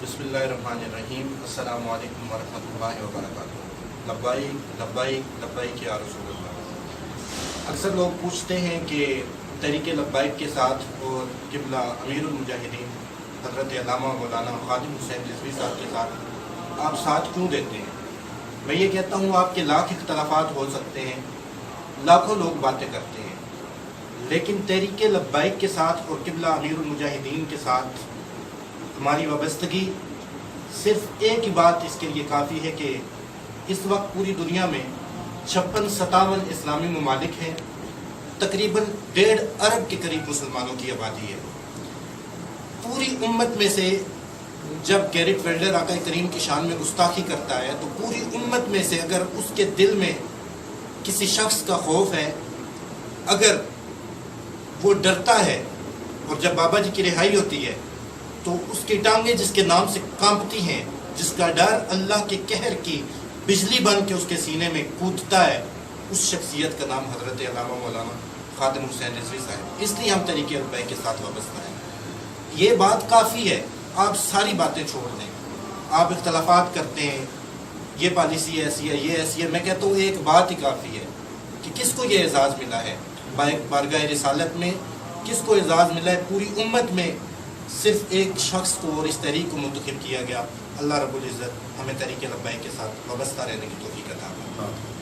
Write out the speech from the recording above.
बिस्मिल्लाहिर्रहमानिर्रहीम। अस्सलामु अलैकुम वरहमतुल्लाहि वबरकातुहू। लब्बाइक लब्बाइक लब्बाइक या रसूलल्लाह। अक्सर लोग पूछते हैं कि तरीक़े लब्बाइक के साथ और क़िबला अमीरुल मुजाहिदीन हज़रत अल्लामा मौलाना ख़ादिम हुसैन रिज़वी साहब के साथ आप साथ क्यों देते हैं। मैं ये कहता हूँ आपके लाख इख्तलाफात हो सकते हैं, लाखों लोग बातें करते हैं, लेकिन तरीक़े लब्बाइक के साथ और क़िबला अमीरुल मुजाहिदीन के साथ हमारी वाबस्तगी सिर्फ एक ही बात इसके लिए काफ़ी है कि इस वक्त पूरी दुनिया में 56-57 इस्लामी ममालिक हैं, तकरीबन 1.5 अरब के करीब मुसलमानों की आबादी है। पूरी उम्मत में से जब गैरिट वेल्डर आका करीम की शान में गुस्ताखी करता है तो पूरी उम्मत में से अगर उसके दिल में किसी शख्स का खौफ है, अगर वो डरता है और जब बाबा जी की रिहाई होती है तो उसकी टांगें जिसके नाम से कांपती हैं, जिसका डर अल्लाह के कहर की बिजली बन के उसके सीने में कूदता है, उस शख्सियत का नाम हज़रत अल्लामा मौलाना ख़ादिम हुसैन रिज़वी साहब। इसलिए हम तरीक़े लब्बाइक के साथ वाबस्ता हैं। ये बात काफ़ी है, आप सारी बातें छोड़ दें। आप इख्तलाफात करते हैं, ये पॉलिसी ऐसी है, ये ऐसी है। मैं कहता हूँ एक बात ही काफ़ी है कि किसको ये एजाज़ मिला है बारगाह रिसालत में, किसको एजाज़ मिला है पूरी उम्मत में। सिर्फ एक शख्स को और इस तहरीक को मुंतखब किया गया। अल्लाह रब्बुल इज़्ज़त हमें तरीक़े लब्बाइक के साथ वाबस्ता रहने की तौफ़ीक़ अता फरमाए।